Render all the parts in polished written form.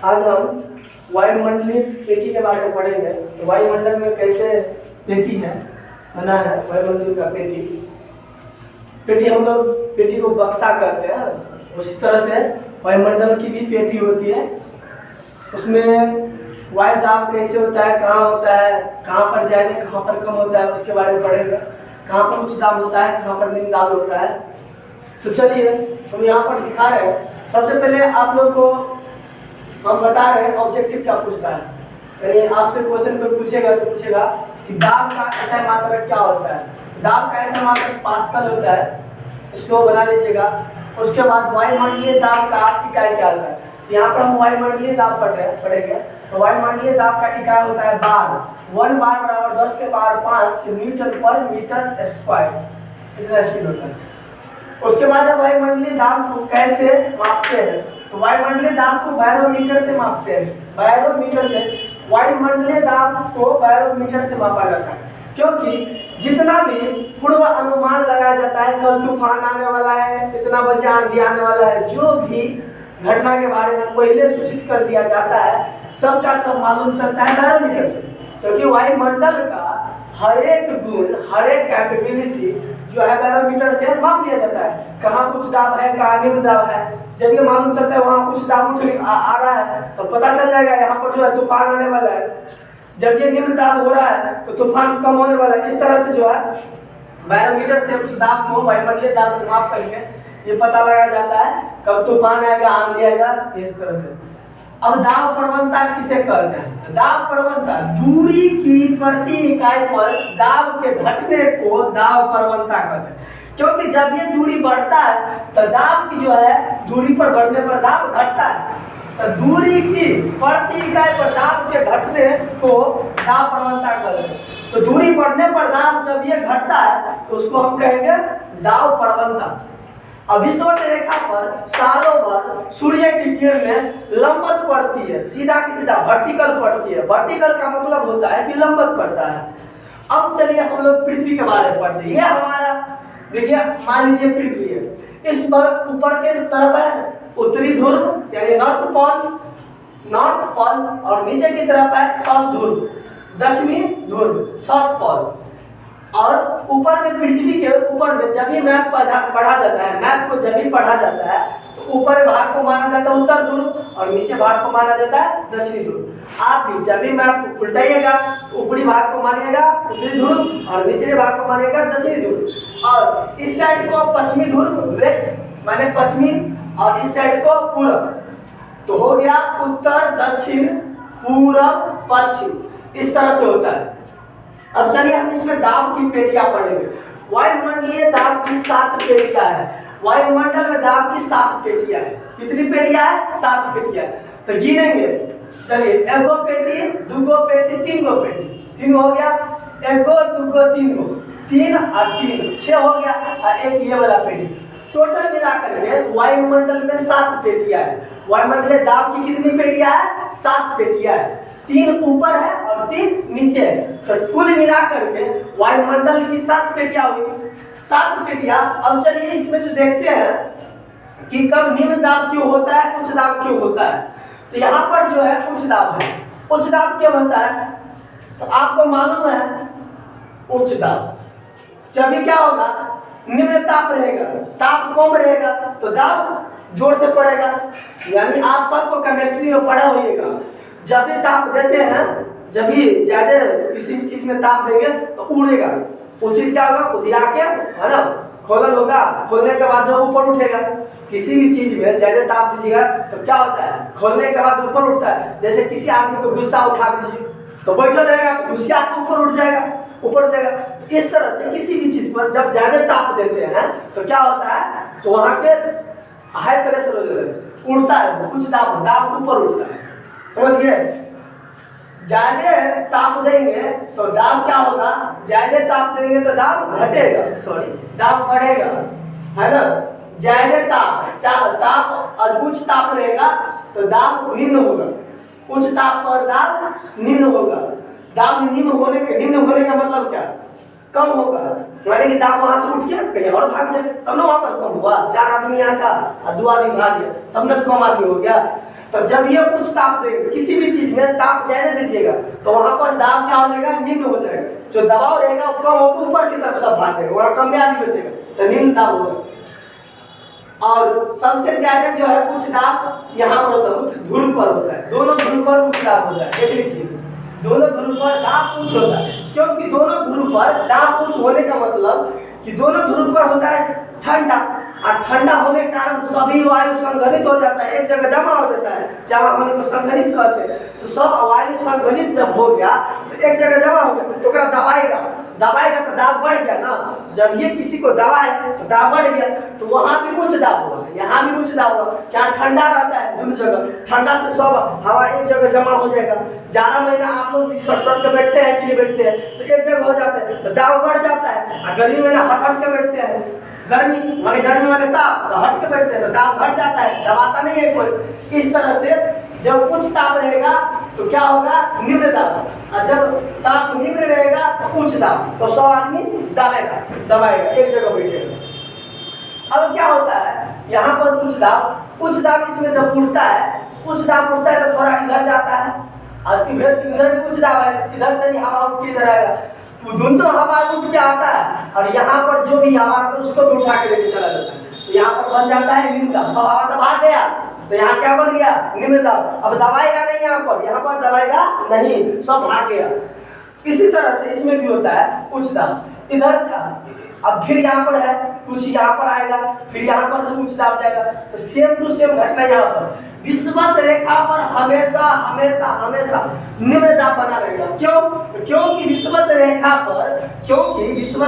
आज हम वायुमंडलीय पेटी के बारे में पढ़ेंगे। तो वायुमंडल में कैसे पेटी है बना है वायुमंडल का पेटी। पेटी हम लोग पेटी को बक्सा कहते हैं, उसी तरह से वायुमंडल की भी पेटी होती है। उसमें वायु दाब कैसे होता है, कहाँ होता है, कहाँ पर ज़्यादा कहाँ पर कम होता है, उसके बारे में पढ़ेंगे। कहाँ पर उच्च दाब होता है, कहाँ पर निम्न दाब होता है। तो चलिए हम यहाँ पर दिखा रहे हैं। सबसे पहले आप लोग को हम बता रहे हैं ऑब्जेक्टिव क्या पूछता है। यानी आपसे क्वेश्चन पे पूछेगा तो पूछेगा कि दाब का ऐसा मात्रक क्या होता है। दाब का ऐसा मात्रक पास्कल होता है, इसको बना लीजिएगा। उसके बाद वायुमंडलीय दाब का इकाई क्या होता है। यहाँ पर हम वायुमंडलीय दाब पढ़ेंगे। तो वायुमंडलीय दाब का इकाई होता है बार। 1 बार बराबर 10 के पावर 5 न्यूटन पर मीटर स्क्वायर, इतना स्पीड होता है। उसके बाद वायुमंडलीय दाब को कैसे मापते हैं। तो वायुमंडलीय दाब को बैरोमीटर से मापते हैं। बैरोमीटर से वायुमंडलीय दाब को बैरोमीटर से मापा जाता है, क्योंकि जितना भी पूर्व अनुमान लगाया जाता है, कल तूफान आने वाला है, इतना बजे आंधी आने वाला है, जो भी घटना के बारे में पहले सूचित कर दिया जाता है, सबका सब मालूम चलता है बैरोमीटर से। क्योंकि वायुमंडल का हर एक गुण, हर एक कैपेबिलिटी जो है बैरोमीटर से माप लिया जाता है। कहाँ उच्च दाब है, कहाँ निम्न दाब है। जब ये मालूम चलता है वहाँ उच्च दाब आ रहा है तो पता चल जाएगा यहाँ पर जो है तूफान आने वाला है। जब ये निम्न दाब हो रहा है तो तूफान कम होने वाला है। इस तरह से जो है बैरोमीटर से उच्च दाब को, वायुमंडलीय दाब को माप करके ये पता लगाया जाता है कब तूफान आएगा, आंधी आएगा, इस तरह से। अब दाब प्रवणता किसे कहते हैं। दाब प्रवणता दूरी की प्रति इकाई पर दाब के घटने को दाब प्रवणता कहते हैं। क्योंकि जब ये दूरी बढ़ता है तो दाब की जो है दूरी पर बढ़ने पर दाब घटता है। तो दूरी की प्रति इकाई पर दाब के घटने को दाब प्रवणता कहते हैं। तो दूरी बढ़ने पर दाब जब ये घटता है तो उसको हम कहेंगे दाब प्रवणता। अब विषुवत रेखा पर सालों भर सूर्य की किरणें लंबवत पड़ती है, सीधा की सीधा वर्टिकल पड़ती है। वर्टिकल का मतलब होता है कि लंबवत पड़ता है। अब चलिए हम लोग पृथ्वी के बारे में पढ़ते हैं। ये हमारा देखिए, मान लीजिए पृथ्वी है, इस पर ऊपर के तरफ है उत्तरी ध्रुव यानी नॉर्थ पोल, और नीचे की तरफ है साउथ ध्रुव, दक्षिणी ध्रुव, साउथ पोल। और ऊपर में पृथ्वी के ऊपर में जब भी मैप पढ़ा जाता है, मैप को जब भी पढ़ा जाता है तो ऊपर भाग को माना जाता है उत्तर ध्रुव और नीचे भाग को माना जाता है दक्षिणी ध्रुव। आप भी जब भी मैप उल्टाइएगा तो ऊपरी भाग को मानिएगा उत्तरी ध्रुव और निचले भाग को मानिएगा दक्षिणी ध्रुव। और इस साइड को पश्चिमी ध्रुव, वेस्ट माने पश्चिमी, और इस साइड को पूरब। तो हो गया उत्तर, दक्षिण, पूरब, पश्चिम, इस तरह से होता है। अब चलिए हम इसमें दाब की पेटियां पढ़ेंगे। वायुमंडलीय दाब की 7 पेटियां है। वायुमंडल में दाब की 7 पेटियां है। कितनी पेटियां है? 7 पेटियां। तो गिनेंगे, चलिए, एगो पेटी, दूगो पेटी, तीनगो पेटी। 3 हो गया, एगो, दूगो, तीनगो, 3 और 3 6 हो गया, और एक ये वाला पेटी। टोटल मिलाकर के वायुमंडल में 7 पेटियां है। वायुमंडलीय दाब की कितनी पेटियां है? 7 पेटियां है। 3 ऊपर है और 3 नीचे है। तो कुल मिलाकर के वायुमंडल की 7 पेटियां हुई। 7 पेटियां। अब चलिए इसमें जो देखते हैं कि कब निम्न दाब क्यों होता है, उच्च दाब क्यों होता है। तो यहाँ पर जो है उच्च दाब है। उच्च दाब क्यों होता है तो आपको मालूम है, उच्च दाब जब भी क्या होगा, निम्न ताप रहेगा, ताप कम रहेगा तो दाब जोर से पड़ेगा। यानी आप सबको केमिस्ट्री में पढ़ा होइएगा, जब भी ताप देते हैं, जब भी ज्यादा किसी भी चीज में ताप देंगे तो उड़ेगा। वो चीज क्या होगा, उधिया के, है ना, खोलन होगा, खोलने के बाद जो ऊपर उठेगा। किसी भी चीज में ज्यादा ताप दीजिएगा तो क्या होता है, खोलने के बाद ऊपर उठता है। जैसे किसी आदमी को गुस्सा उठा दीजिए तो बैठा रहेगा तो गुस्सा आपको ऊपर उठ जाएगा, ऊपर हो जाएगा। इस तरह से किसी भी चीज पर जब ज्यादा ताप देते हैं तो क्या होता है, तो वहां पे हाई प्रेशर हो जाता है, उड़ता है, कुछ दाब ऊपर उठता है। समझ गए। ज्यादा ताप देंगे तो दाब क्या होगा, ज्यादा ताप देंगे तो दाब घटेगा, दाब बढ़ेगा, है ना। ज्यादा ताप और उच्च ताप रहेगा तो दाब निम्न होगा, उच्च ताप पर दाब निम्न होगा। दाब निम्न होने का मतलब क्या, कम होगा। माने कि दाब वहां से उठ के कहीं और भाग जाए, तब ना वहां पर कम हुआ। 4 आदमी यहाँ था और 2 आदमी भाग गया, तब ना कम आदमी हो गया। तो जब ये उच्च ताप देंगे किसी भी चीज में, ताप ज्यादा दीजिएगा तो वहां पर दाब क्या हो जाएगा, निम्न हो जाएगा। जो दबाव रहेगा वो कम होकर ऊपर की तरफ सब भाग जाएगा, वहां कम में आदमी बचेगा, तो निम्न दाब होगा। और सबसे ज्यादा जो है उच्च दाब यहाँ पर होता है, ध्रुव पर होता है, दोनों ध्रुव पर उच्च दाब होता है। देख लीजिए, दोनों ध्रुव पर दाब उच्च होता है, क्योंकि दोनों ध्रुव पर दाब उच्च होने का मतलब कि दोनों ध्रुव पर होता है ठंडा, और ठंडा होने के कारण सभी वायु संघनित हो जाता है, एक जगह जमा हो जाता है, जमा होने को संघनित कहते हैं। तो सब वायु संघनित जब हो गया तो एक जगह जमा हो गया, तो दबाएगा, दबाएगा तो दाब बढ़ गया ना। जब ये किसी को दबाए तो दाब बढ़ गया, तो वहां भी उच्च दाब हुआ, यहाँ भी उच्च दाब हुआ। क्या ठंडा रहता है दोनों जगह, ठंडा से सब हवा एक जगह जमा हो जाएगा। 11 महीना आप लोग भी सट सट के बैठते हैं कि नहीं बैठते हैं, तो एक जगह हो जाता है तो दाब बढ़ जाता है। और गर्मी में हट हट के बैठते हैं, गर्मी माने ताप, तो हट के बैठते हैं तो दाब घट जाता है, दबाता नहीं है कोई। इस तरह से जब उच्च ताप रहेगा तो क्या होगा, निम्न दाब, और जब ताप निम्न रहेगा तो उच्च दाब, तो सब आदमी दबाएगा, एक जगह बैठेगा। अब क्या होता है यहाँ पर उच्च दाब इसमें जब उठता है, उच्च दाब उठता है तो थोड़ा इधर जाता है, और इधर भी उच्च दाब है, इधर से भी हवा उठ के इधर आएगा, दोनों हवा उठ के आता है, और यहाँ पर जो भी हवा है उसको भी उठा के लेके चला जाता है। तो यहाँ पर बन जाता है निम्न दाब, सब हवा तो भाग गया, तो यहाँ क्या बन गया, निम्न दाब। अब दबाएगा नहीं, यहाँ पर दबाएगा नहीं, सब भाग गया। इसी तरह से इसमें भी होता है उच्च दाब, इधर अब फिर यहाँ पर है कुछ, यहाँ पर आएगा, फिर यहाँ पर से उच्च दाब जाएगा। तो सेम टू सेम घटना यहाँ पर विषुवत रेखा पर हमेशा हमेशा हमेशा निम्न दाब बना रहेगा। क्यों? क्योंकि विषुवत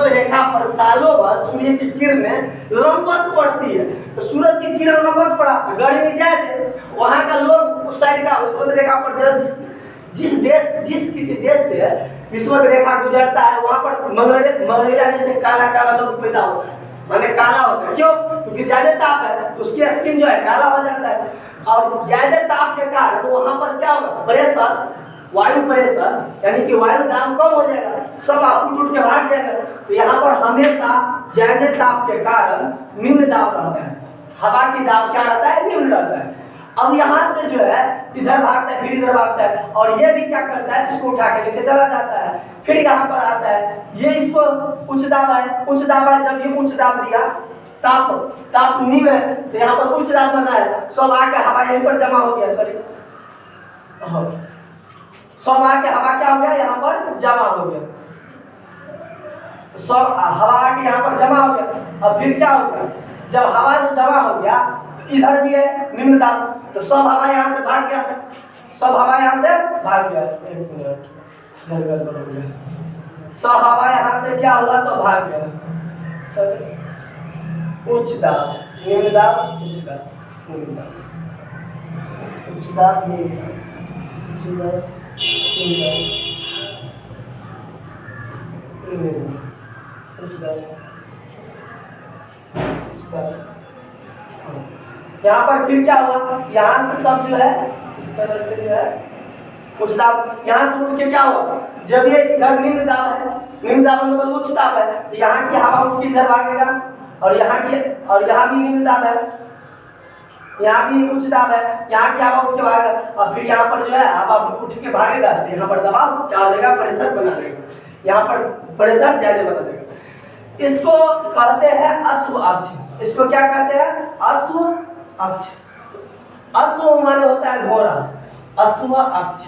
रेखा पर सालों भर सूर्य की किरणें लंबवत पड़ती है। तो सूरज की किरण लंबवत पड़ा, गर्मी ज्यादा, वहाँ का लोग उस साइड का विषुवत रेखा पर जिस किसी देश से विषुवत रेखा गुजरता है वहाँ पर मलेरिया जैसे काला काला लोग पैदा होता है, माने काला होता है। क्यों? क्योंकि ज्यादा ताप है तो उसकी स्किन जो है काला हो जाता है, और ज्यादा ताप के कारण तो वहाँ पर क्या होगा, प्रेशर, वायु प्रेशर, यानी कि वायु दाब कम हो जाएगा, सब उठ के भाग जाएगा। तो यहाँ पर हमेशा ज्यादा ताप के कारण निम्न दाब रहता है, हवा की दाब क्या रहता है, निम्न रहता है। अब यहाँ से जो है इधर भागता है, फिर इधर भागता है, और ये भी क्या करता है, इसको उठा के लेके चला जाता है, फिर यहाँ पर आता है, ये इसको उच्च दाब है, जब ये उच्च दाब दिया, ताप निम्न है, तो यहाँ पर उच्च दाब बना है, सब आके हवा यहीं पर जमा हो गया, सब आके हवा क्या हो गया, यहाँ पर जमा हो गया, सब हवा आके यहाँ पर जमा हो गया। अब फिर क्या हो गया, जब हवा जो जमा हो गया इधर भी है निम्न दाब, तो सब हवा यहाँ से भाग गया, सब हवा यहाँ से भाग गया, एक मिनट, सब हवा यहाँ से क्या हुआ तो भाग गया। उच्च दाब, निम्न दाब, उच्च दाब, निम्न दाब, उच्च दाब, निम्न दाब, उच्च दाब, निम्न दाब, उच्च दाब, उच्च दाब। यहाँ पर फिर क्या हुआ, यहाँ से सब जो है इस तरह से जो है उच्च दाब, यहाँ से उठ के क्या हुआ, जब ये इधर निम्न दाब है, निम्न दाब मतलब उच्च दाब है, तो यहाँ की हवा उठ के इधर भागेगा, और यहाँ भी निम्न दाब है, यहाँ भी उच्च दाब है, यहाँ की हवा उठ के भागेगा, और फिर यहाँ पर जो है हवा उठ के भागेगा, तो यहाँ पर दबाव क्या हो जाएगा, प्रेशर बना देगा, यहाँ पर प्रेशर ज्यादा बना देगा। इसको कहते हैं अश्व अक्ष। इसको क्या कहते हैं, अश्व अक्ष। अश्व माने होता है घोड़ा, अश्व अक्ष,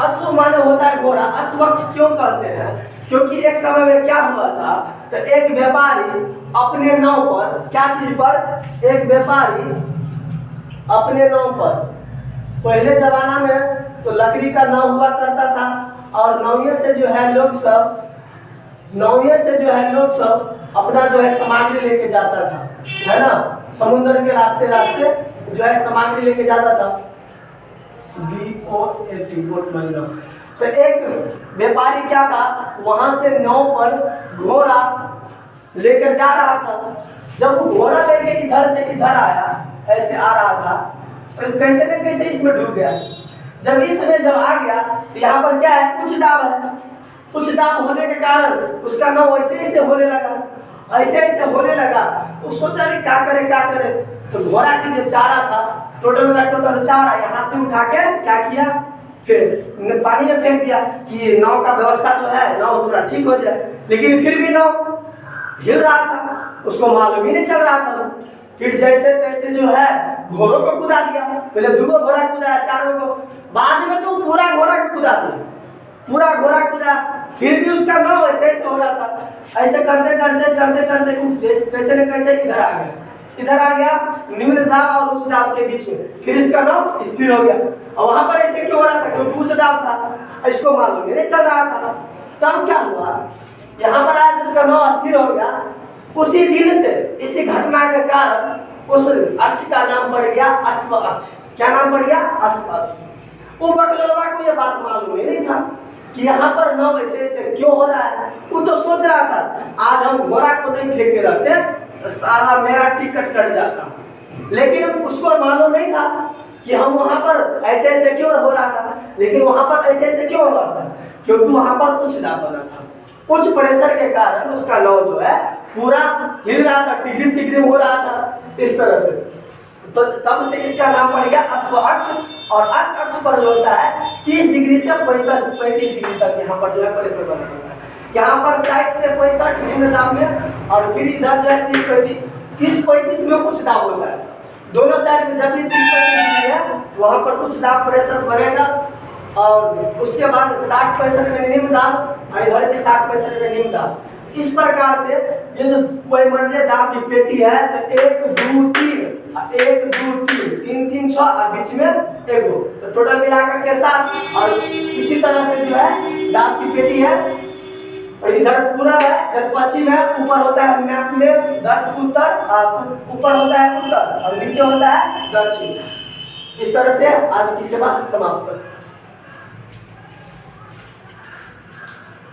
अश्व माने होता है घोड़ा। अश्व अक्ष क्यों कहते हैं, क्योंकि एक समय में क्या हुआ था, तो एक व्यापारी अपने नाव पर, क्या चीज पर, एक व्यापारी अपने नाव पर, पहले जमाना में तो लकड़ी का नाव हुआ करता था, और नाविये से जो है लोग सब अपना जो है सामग्री लेके जाता था, है ना, समुद्र के रास्ते जो है सामग्री लेके जाता था, BOAT बोट महीना। तो एक व्यापारी क्या था, वहां से नाव पर घोड़ा लेकर जा रहा था। जब वो घोड़ा लेके इधर से इधर आया, ऐसे आ रहा था, तो कैसे न कैसे इसमें डूब गया। जब इसमें जब आ गया तो यहाँ पर क्या है, उच्च दाब है, उच्च दाब होने के कारण उसका नाव ऐसे ऐसे होने लगा, तो सोचा नहीं क्या करे, तो घोड़ा की जो चारा था टोटल का टोटल चारा यहाँ से उठा के क्या किया, फिर पानी में फेंक दिया कि नाव का व्यवस्था जो है नाव थोड़ा ठीक हो जाए। लेकिन फिर भी नाव हिल रहा था, उसको मालूम ही नहीं चल रहा था। फिर जैसे तैसे जो है घोड़ों को कुदा दिया, पहले 2 घोड़ा कुदाया, 4 को, बाद में तो पूरा घोड़ा को कुदा दिया, पूरा घोड़ा कुदा। फिर भी उसका नाव ऐसे ऐसे हो रहा था। ऐसे करते करते करते करते कैसे न कैसे इधर आ गया निम्न दाब और उच्च दाब के बीच में। फिर इसका नाव स्थिर हो गया। और वहां पर ऐसे क्यों हो रहा था, क्योंकि उच्च दाब था, इसको मालूम नहीं चल रहा था। तब क्या हुआ, यहाँ पर आया जिसका नाव स्थिर हो गया, उसी दिन से इसी घटना के कारण उस अक्ष का नाम पड़ गया अश्व अक्ष। क्या नाम पड़ गया, अश्व अक्ष। वो बकलवा को ये बात मालूम ही नहीं था कि यहाँ पर नाव ऐसे ऐसे क्यों हो रहा है। वो तो सोच रहा था आज हम घोड़ा को नहीं फेंक के रखते तो साला मेरा टिकट कट जाता। लेकिन उसको मालूम नहीं था कि हम वहां पर ऐसे ऐसे क्यों हो रहा था। लेकिन वहां पर ऐसे ऐसे क्यों हो रहा था, क्योंकि वहां पर उच्च दाब बना था। उच्च प्रेशर के कारण उसका नाव जो है पूरा हिल रहा था, टिकरिम टिकरिम हो रहा था इस तरह से। तो तब से इसका नाम पड़ गया अश्व अक्ष। और अक्ष अक्ष पर जो होता है 30 डिग्री से 35 डिग्री तक यहाँ पर जो है प्रेशर बना होता है। यहाँ पर 60 से 65 निम्न दाब में, और फिर इधर जो है 30-35 में उच्च दाब होता है। दोनों साइड में जब भी 30-35 डिग्री है वहाँ पर उच्च दाब प्रेशर बनेगा। और उसके बाद 60-65 में निम्न दाब, इधर भी 60-65 में निम्न दाब। इस प्रकार से ये जो वायुमंडलीय दाब की पेटी है तो 1 2 3 1 2 3 3 3 6 और बीच में एगो, तो टोटल मिलाकर के 7। और इसी तरह से जो है दाब की पेटी है। और इधर पूरा है, इधर पश्चिम है, ऊपर होता है मैप में उत्तर, ऊपर होता है उत्तर और नीचे होता है दक्षिण। इस तरह से आज की सेवा समाप्त।